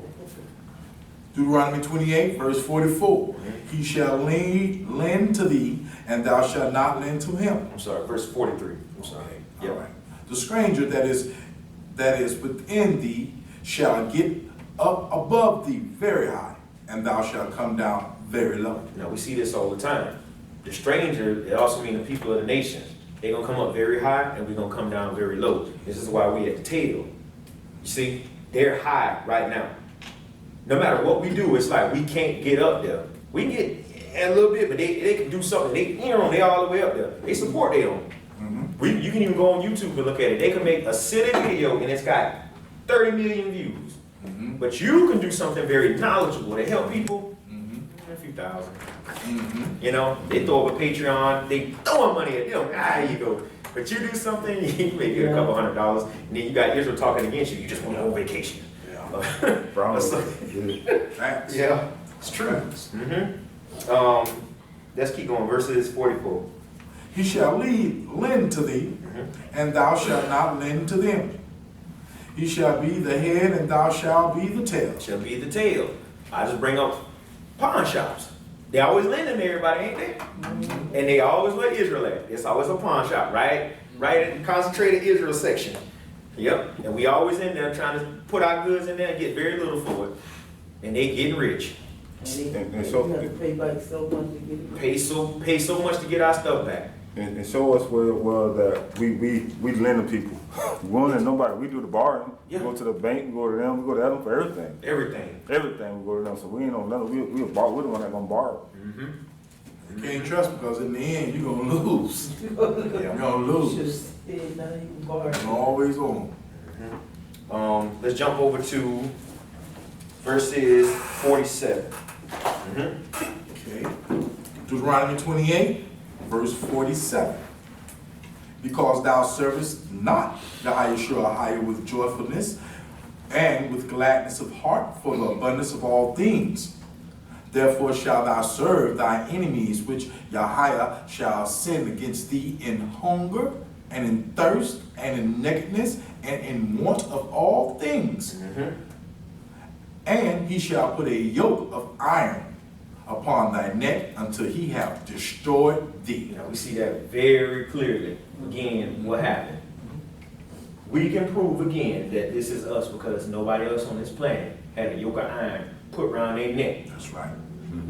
Deuteronomy 28, verse 44. He shall lend to thee, and thou shalt not lend to him. I'm sorry, verse 43. I'm sorry. All right. The stranger that is within thee shall get up above thee very high, and thou shalt come down very low. Now we see this all the time. The stranger, it also means the people of the nations. They're gonna come up very high and we're gonna come down very low. This is why we at the tail. You see, they're high right now. No matter what we do, it's like we can't get up there. We can get a little bit, but they can do something. They all the way up there. They support their own. You can even go on YouTube and look at it. They can make a silly video and it's got 30 million views. But you can do something very knowledgeable to help people. A few thousand. You know, they throw up a Patreon, they throwing money at them. There you go. But you do something, you may get a couple $100, and then you got Israel talking against you. You just want to go on vacation. Facts. Yeah, it's true. Let's keep going. Verses 44. He shall lend to thee, and thou shalt not lend to them. He shall be the head, and thou shalt be the tail. Shall be the tail. I just bring up pawn shops. They always lending to everybody, ain't they? And they always where Israel at. It's always a pawn shop, right? Right in the concentrated Israel section. Yep. And we always in there trying to put our goods in there and get very little for it. And they getting rich. And so- you have to pay back so much to get it. Pay so much to get our stuff back. And show us where that we lend to people. We won't lend nobody. We do the borrowing. Yeah. We go to the bank, we go to them, we go to them for everything. Everything. Everything we go to them. So we ain't on nothing. We're the one that gonna borrow. You can't trust because in the end, you're going to lose. You're going to Should lose. stay, not even borrow. You're always on. Let's jump over to verses 47. Okay. Deuteronomy 28, verse 47. Because thou servest not Yahshua with joyfulness and with gladness of heart for the abundance of all things. Therefore shalt thou serve thy enemies, which Yahweh shall send against thee in hunger, and in thirst, and in nakedness, and in want of all things. And he shall put a yoke of iron upon thy neck until he have destroyed thee. You know, we see that very clearly. Again, what happened? We can prove again that this is us because nobody else on this planet had a yoke of iron put around their neck That's right.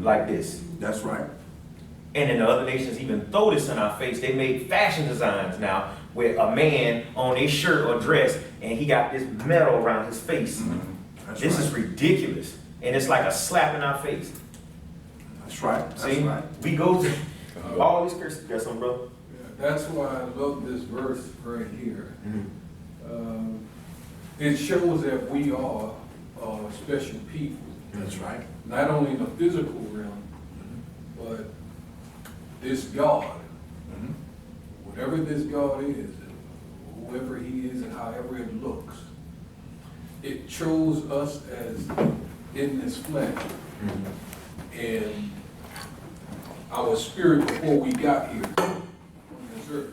like this. That's right. And then the other nations even throw this in our face. They made fashion designs now with a man on a shirt or dress and he got this metal around his face. That's This right. is ridiculous. And it's like a slap in our face. That's right. That's See, right. we go through all these curses. Got some, bro? That's why I love this verse right here. It shows that we are special people, That's right. not only in the physical realm, but this God, whatever this God is, whoever he is and however it looks, it chose us as in this flesh. And our spirit before we got here on this earth,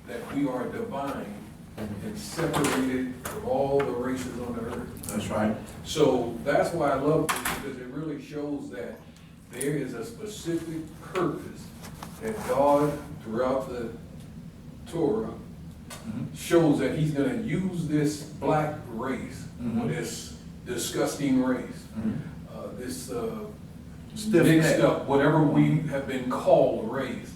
that we are divine and separated from all the races on the earth. That's right. So that's why I love this, because it really shows that there is a specific purpose that God, throughout the Torah, shows that he's gonna use this black race, or this disgusting race, this Stiff mixed neck. up, whatever we have been called race,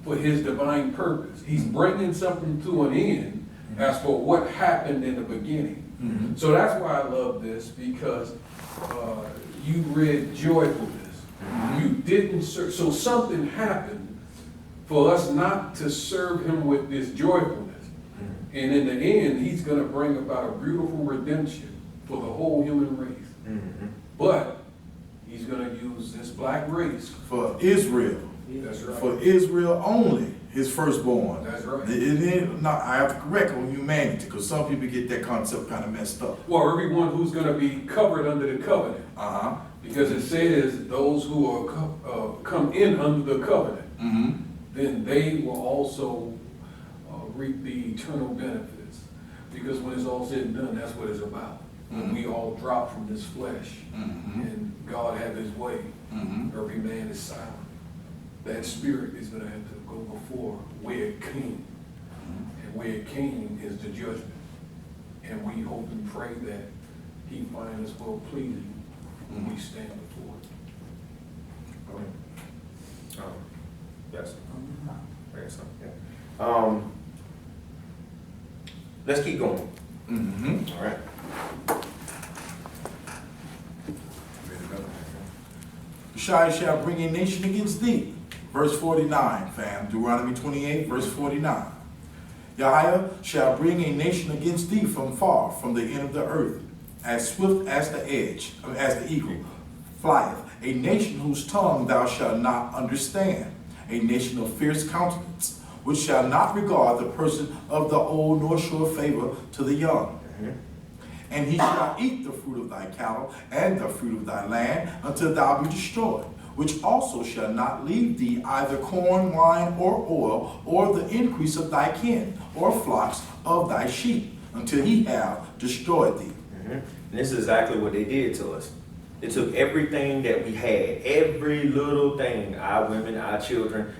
for his divine purpose. He's bringing something to an end as for what happened in the beginning. So that's why I love this, because you read joyfulness. You didn't serve, so something happened for us not to serve him with this joyfulness. And in the end, he's going to bring about a beautiful redemption for the whole human race. But he's going to use this black race. For Israel. That's right. For Israel only, his firstborn. That's right. I have to correct on humanity, because some people get that concept kind of messed up. Well, everyone who's going to be covered under the covenant. Because it says those who are come in under the covenant, then they will also reap the eternal benefits. Because when it's all said and done, that's what it's about. When we all drop from this flesh and God have his way, every man is silent. That spirit is going to have to go before where it came. And where it came is the judgment. And we hope and pray that he find us well pleasing when we stand before it. Yes. Yes. Let's keep going. All right. Yeshua shall bring a nation against thee. Verse 49, fam. Deuteronomy 28, verse 49. Yahweh shall bring a nation against thee from far, from the end of the earth, as swift as the edge, as the eagle flieth. A nation whose tongue thou shalt not understand. A nation of fierce countenance, which shall not regard the person of the old, nor show favor to the young. And he shall eat the fruit of thy cattle and the fruit of thy land until thou be destroyed, which also shall not leave thee either corn, wine, or oil, or the increase of thy kin, or flocks of thy sheep, until he have destroyed thee. And this is exactly what they did to us. They took everything that we had, every little thing, our women, our children,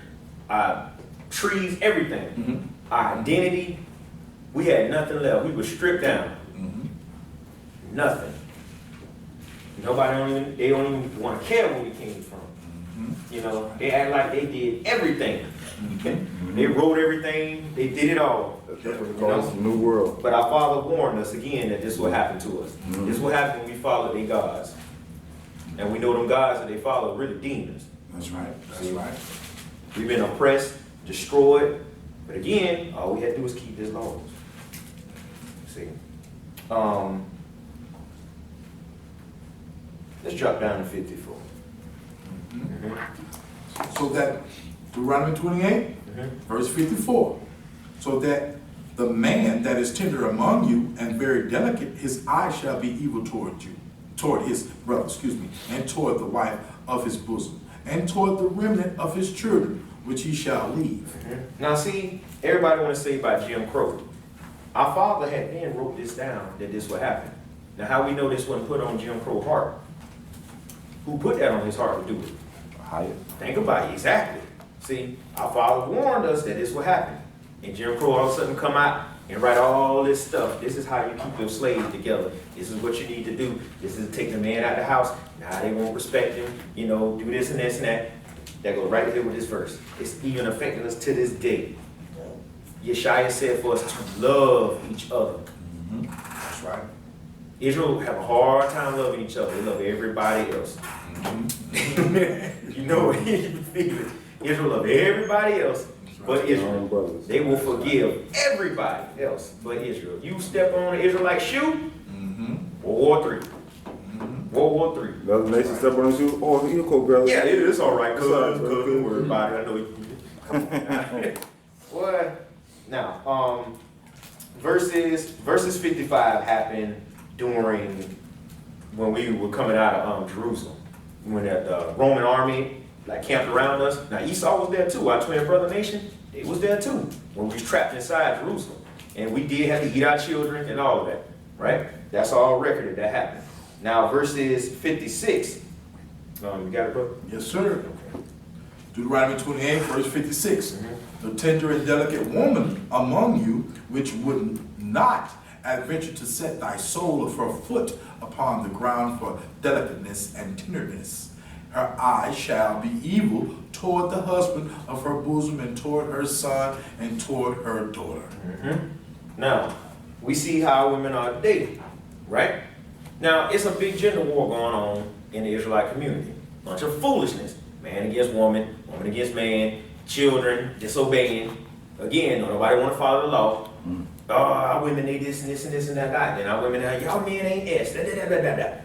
our trees, everything, our identity. We had nothing left. We were stripped down. Nothing. Nobody they don't even want to care where we came from. You know, they act like they did everything. They wrote everything. They did it all. That's what it calls the new world. But our Father warned us again that this will happen to us. This will happen when we follow their gods. And we know them gods that they follow are really demons. That's right. That's right. We've been oppressed, destroyed. But again, all we had to do was keep his laws. See? Let's drop down to 54. So that, Deuteronomy 28, verse 54. So that the man that is tender among you and very delicate, his eye shall be evil toward you, toward his brother, and toward the wife of his bosom, and toward the remnant of his children, which he shall leave. Now see, everybody want to say about Jim Crow. Our father had then wrote this down, that this would happen. Now how we know this wasn't put on Jim Crow's heart? Who put that on his heart to do it? Think about it, exactly. See, our father warned us that this would happen. And Jim Crow all of a sudden come out and write all this stuff. This is how you keep your slaves together. This is what you need to do. This is to take the man out of the house. Now they won't respect him. You know, do this and this and that. That goes right here with this verse. It's even affecting us to this day. Yeshua said for us to love each other. That's right. Israel have a hard time loving each other. They love everybody else. You know what you feel it. Israel love everybody else but Israel. They will forgive everybody else but Israel. You step on an Israelite shoe, World War III. World War III. Another nation step on the shoe. Oh, you cool, brother. Yeah, it's all right. It's all right, Don't worry about it. I know you. What? Now, verses 55 happened during when we were coming out of Jerusalem, when the Roman army camped around us. Now Esau was there too. Our twin brother nation, they was there too when we was trapped inside Jerusalem, and we did have to eat our children and all of that. Right? That's all recorded that happened. Now verses 56. You got it, brother? Yes, sir. Deuteronomy 28, verse 56. The tender and delicate woman among you, which would not adventure to set thy sole of her foot upon the ground for delicateness and tenderness. her eye shall be evil toward the husband of her bosom, and toward her son, and toward her daughter. Now, we see how women are today, right? Now, it's a big gender war going on in the Israelite community. Bunch of foolishness. Man against woman, woman against man, children disobeying. Again, nobody want to follow the law. Oh, our women need this and this and this and that. Then our women, y'all men ain't S. Da, da, da, da, da, da.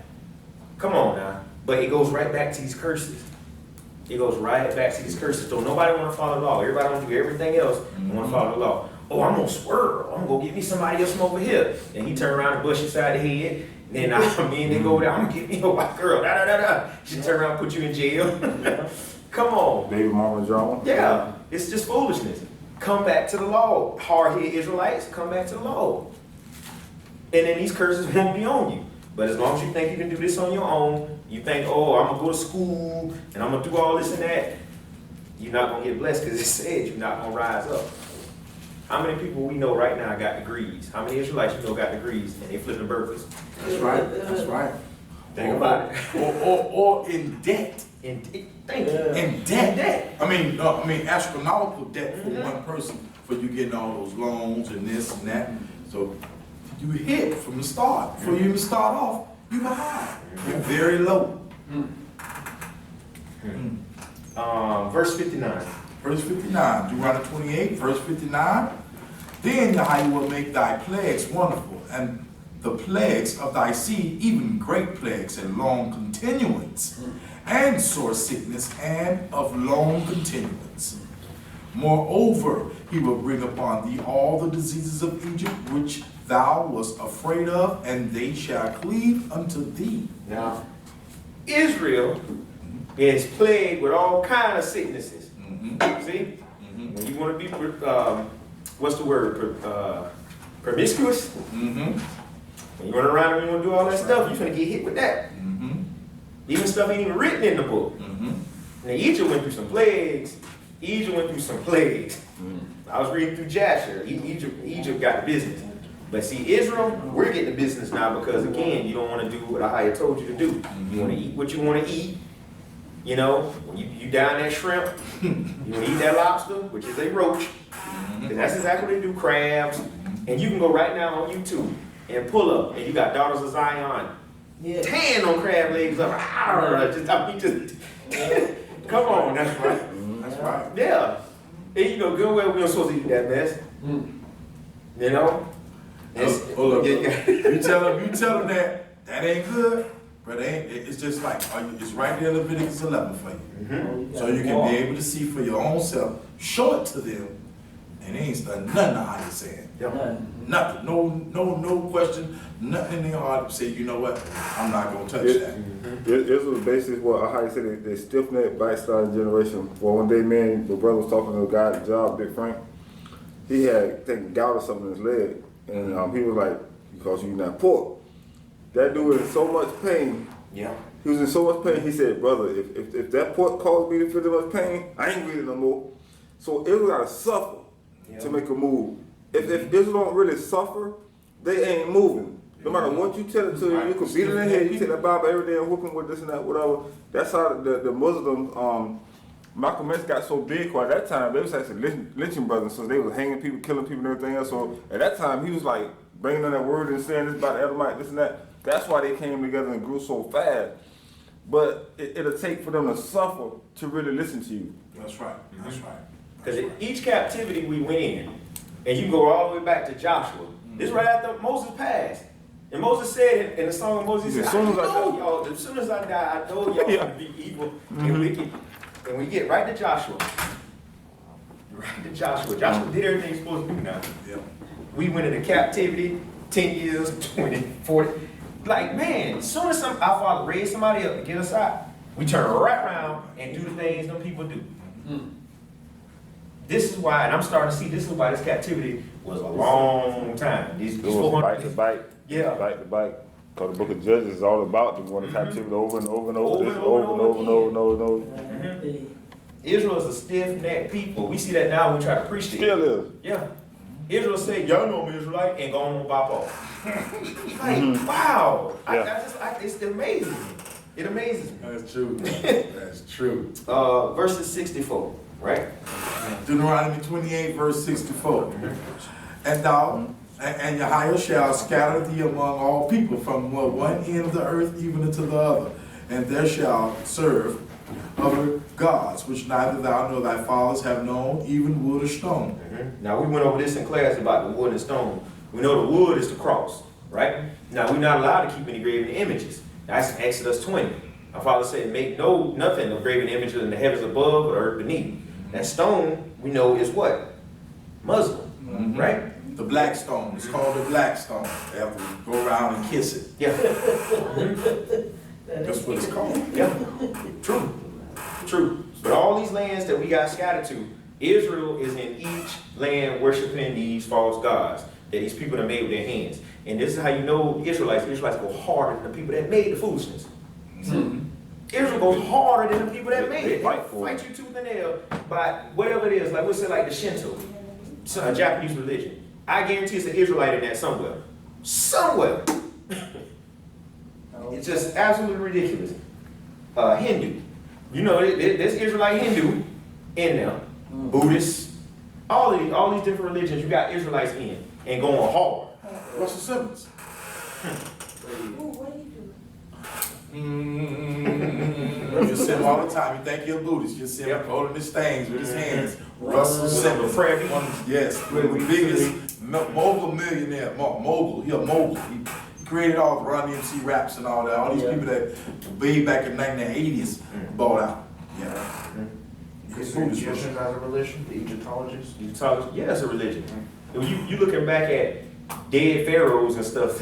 Come on now. But it goes right back to these curses. It goes right back to these curses. So nobody want to follow the law. Everybody want to do everything else and want to follow the law. Oh, I'm gonna swerve. I'm gonna go get me somebody else from over here. And he turn around and bush inside the head. Then me and they go over there. I'm gonna get me a white girl. Da da da da. She turn around and put you in jail. Come on. Baby Mama Jones. Yeah, it's just foolishness. Come back to the law. Hard-headed Israelites, come back to the law. And then these curses won't be on you. But as long as you think you can do this on your own, you think, oh, I'm gonna go to school and I'm gonna do all this and that, you're not gonna get blessed because it said you're not gonna rise up. How many people we know right now got degrees? How many Israelites you know got degrees and they flipping burgers? That's right. That's right. Think about it. Or in debt. Thank you. In debt. I mean, astronomical debt for one person for you getting all those loans and this and that. So you hit from the start. Before you even start off, you behind. You're very low. Verse 59. Verse 59, Deuteronomy 28, verse 59. Then Yahweh will make thy plagues wonderful, and the plagues of thy seed, even great plagues and long continuance, and sore sickness, and of long continuance. Moreover, he will bring upon thee all the diseases of Egypt, which thou wast afraid of, and they shall cleave unto thee. Now, Israel is plagued with all kinds of sicknesses. See? When you want to be, what's the word? Promiscuous? When you run around and you want to do all that stuff, you're going to get hit with that. Even stuff ain't even written in the book. Now, Egypt went through some plagues. I was reading through Jasher. Egypt got the business. But see, Israel, we're getting the business now because, again, you don't want to do what I told you to do. You want to eat what you want to eat. You know, when you down that shrimp, you want to eat that lobster, which is a roach. And that's exactly what they do, crabs. And you can go right now on YouTube and pull up, and you got Daughters of Zion. Yeah. Tan on crab legs up. Come on, that's right. That's right. Yeah. And you know good well we don't supposed to eat that mess. You know? Hold up. You tell them that ain't good, but it's just like, it's right there in Leviticus 11 for you. So you can be able to see for your own self, show it to them, and they ain't done nothing to how you saying. Nothing. No question, nothing in their heart to say, you know what, I'm not gonna touch that. This was basically what how you said they stiff-necked backsliding generation. Well, one day, man, the brother was talking to a guy at the job, Big Frank. He had taken gout or something in his leg, and he was like, because you're not pork. That dude was in so much pain. Yeah. He was in so much pain. He said, brother, if that pork caused me to feel that much pain, I ain't with it no more. So Israel gotta suffer to make a move. If Israel don't really suffer, they ain't moving. No matter what you tell it to them, you can beat it in the head, you take that Bible every day and whoop them with this and that, whatever. That's how the Muslims, Malcolm X got so big at that time, they was actually lynching brothers, so they was hanging people, killing people and everything else. So at that time, he was like bringing on that word and saying this about the Edomite, this and that. That's why they came together and grew so fast. But it'll take for them to suffer to really listen to you. That's right. That's right. Because in each captivity we went in, and you go all the way back to Joshua, this right after Moses passed. And Moses said in the song of Moses, he said, as soon as I die, I know y'all gonna be evil and wicked. And we get right to Joshua. Joshua did everything he's supposed to do now. Yeah. We went into captivity, 10 years, 20, 40. Like, man, as soon as our Father raised somebody up to get us out, we turn right around and do the things them people do. This is why, and I'm starting to see, this is why this captivity was a long time. These 400 Bite. Yeah. Bite. Because the book of Judges is all about them going to captivity over and over and over. Israel is a stiff-necked people. We see that now when we try to preach to Still is. Yeah. Israel say, y'all know I'm Israelite, and go on and pop off. Like, wow. Yeah. It's amazing. It amazes me. That's true. That's true. Verses 64, right? Deuteronomy 28, verse 64. And thou and Yahweh shall scatter thee among all people from one end of the earth even unto the other. And there shall serve other gods, which neither thou nor thy fathers have known, even wood or stone. Now, we went over this in class about the wood and stone. We know the wood is the cross, right? Now, we're not allowed to keep any graven images. That's in Exodus 20. Our Father said, make nothing of graven images in the heavens above or the earth beneath. That stone, we know, is what? Muslim, right? The black stone. It's called the black stone. They have to go around and kiss it. Yeah. That's what it's called. Yeah. True. But all these lands that we got scattered to, Israel is in each land worshiping these false gods that these people have made with their hands. And this is how you know Israelites go harder than the people that made the foolishness. Israel goes harder than the people that made it. They fight you tooth and nail by whatever it is, like we'll say like the Shinto, a Japanese religion. I guarantee it's an Israelite in there somewhere. Somewhere. It's just absolutely ridiculous. Hindu. You know, there's Israelite Hindu in there. Buddhists. All these different religions, you got Israelites in and going hard. What's the difference? What do you do? You see him all the time. You think you're a Buddhist. You see him holding his things with his hands. Russell Simmons. Yes, the biggest mogul millionaire. Mogul. He a mogul. He created all the Run DMC raps and all that. All these people that way back in the 1980s bought out. Yeah. Is the Egyptians as a religion? The Egyptologists? Egyptology, yeah, that's a religion. You looking back at dead pharaohs and stuff.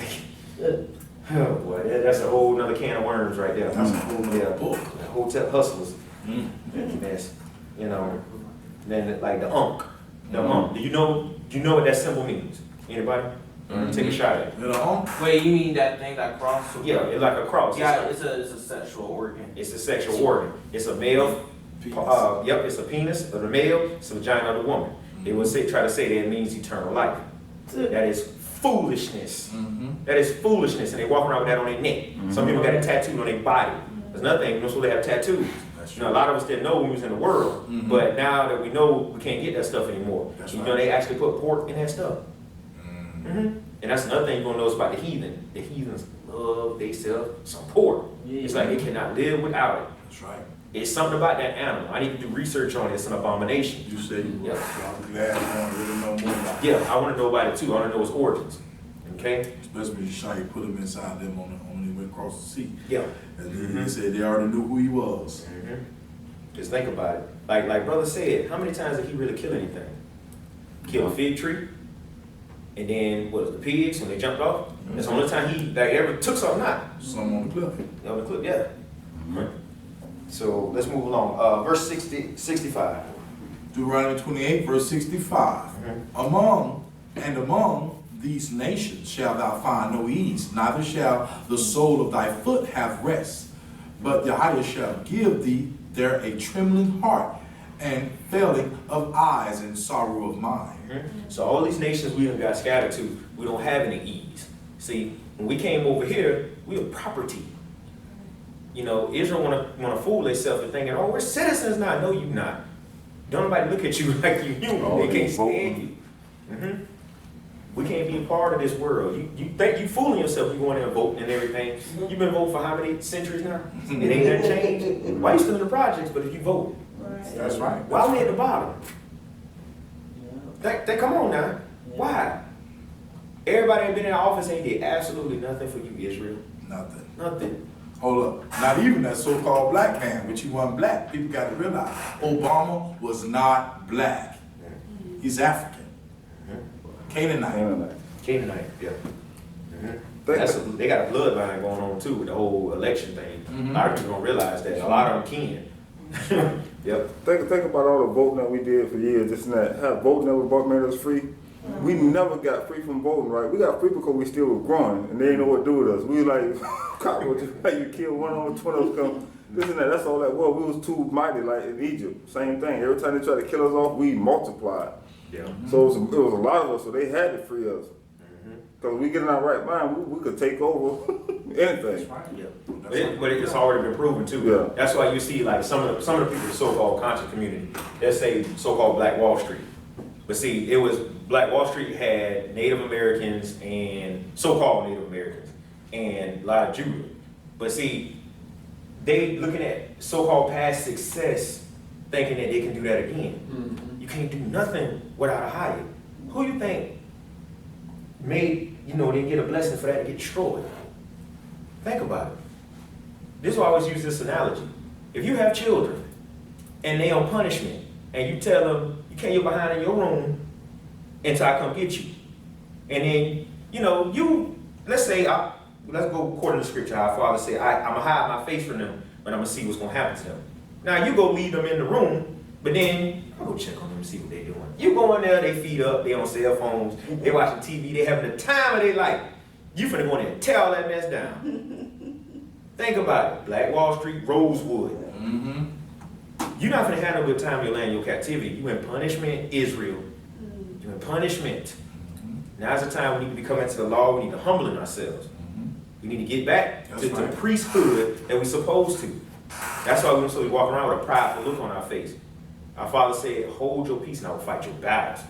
Oh boy, that's a whole nother can of worms right there. That's a whole nother book. Hotel hustlers. That's, you know, then like the Ankh. The Ankh. Do you know what that symbol means? Anybody? Take a shot at it. You know? Wait, you mean that thing, that cross? Yeah, it's like a cross. Yeah, it's a sexual organ. It's a sexual organ. It's a male. It's a penis of the male. It's a vagina of the woman. They will try to say that it means eternal life. That is foolishness. That is foolishness, and they walk around with that on their neck. Some people got it tattooed on their body. There's another thing, you're not supposed to have tattoos. You know, a lot of us didn't know when we was in the world, but now that we know, we can't get that stuff anymore. You know, they actually put pork in that stuff. And that's another thing you're gonna notice about the heathen. The heathens love themselves some pork. It's like they cannot live without it. That's right. It's something about that animal. I need to do research on it. It's an abomination. You say you Yep. I'm glad you want to really know more about it. Yeah, I want to know about it too. I want to know its origins. Okay? Especially when Shai put him inside them when they went across the sea. Yeah. And then he said they already knew who he was. Just think about it. Like brother said, how many times did he really kill anything? Kill a fig tree? And then, what was the pigs when they jumped off? That's the only time he ever took something out. Some on the cliff. On the clip, yeah. So let's move along. Verse 65. Deuteronomy 28, verse 65. Among these nations shalt thou find no ease, neither shall the sole of thy foot have rest. But Yahweh shall give thee there a trembling heart, and failing of eyes and sorrow of mind. So all these nations we done got scattered to, we don't have any ease. See, when we came over here, we were property. You know, Israel wanna fool themselves and thinking, oh, we're citizens now. No, you not. Don't nobody look at you like you human. They can't stand you. We can't be a part of this world. You think you fooling yourself, you going there and voting and everything. You've been voting for how many centuries now? It ain't nothing changed. Why you still in the projects, but if you vote? That's right. Why we at the bottom? They come on now. Why? Everybody that been in office ain't did absolutely nothing for you, Israel. Nothing. Hold up. Not even that so-called black man, which he wasn't black. People got to realize Obama was not black. He's African. Canaanite, yeah. They got a bloodline going on too with the whole election thing. A lot of people don't realize that. A lot of them can. Yep. Think about all the voting that we did for years, this and that. How voting never made us free. We never got free from voting, right? We got free because we still were growing, and they didn't know what to do with us. We were like, cockroaches, you kill one of them, 20 of them come. This and that. That's all that was. We was too mighty, like in Egypt. Same thing. Every time they tried to kill us off, we multiplied. Yeah. So it was a lot of us, so they had to free us. Cause we get in our right mind, we could take over anything. Yeah. But it's already been proven too. Yeah. That's why you see like some of the people in the so-called conscious community, they say so-called Black Wall Street. But see, it was Black Wall Street had Native Americans and so-called Native Americans and a lot of Judah. But see, they looking at so-called past success, thinking that they can do that again. You can't do nothing without a higher. Who you think made, they get a blessing for that to get destroyed? Think about it. This is why I always use this analogy. If you have children and they on punishment and you tell them you can't get behind in your room until I come get you. And then, let's say, let's go according to scripture, our Father said, I'm going to hide my face from them, but I'm going to see what's going to happen to them. Now, you go leave them in the room, but then, I'll go check on them and see what they're doing. You go in there, they feet up, they on cell phones, they watching TV, they having the time of their life. You finna go in there and tear all that mess down. Think about it. Black Wall Street, Rosewood. You're not finna have no good time in your land, your captivity. You in punishment, Israel. You in punishment. Now's the time we need to be coming to the law. We need to humble ourselves. We need to get back to the priesthood that we're supposed to. That's why we walk around with a prideful look on our face. Our Father said, hold your peace and I will fight your battles.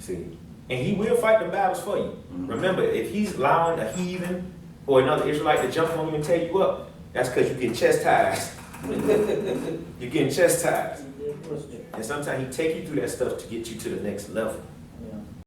See? And he will fight the battles for you. Remember, if he's allowing a heathen or another Israelite to jump on you and tear you up, that's because you're getting chastised. You're getting chastised. And sometimes he take you through that stuff to get you to the next level.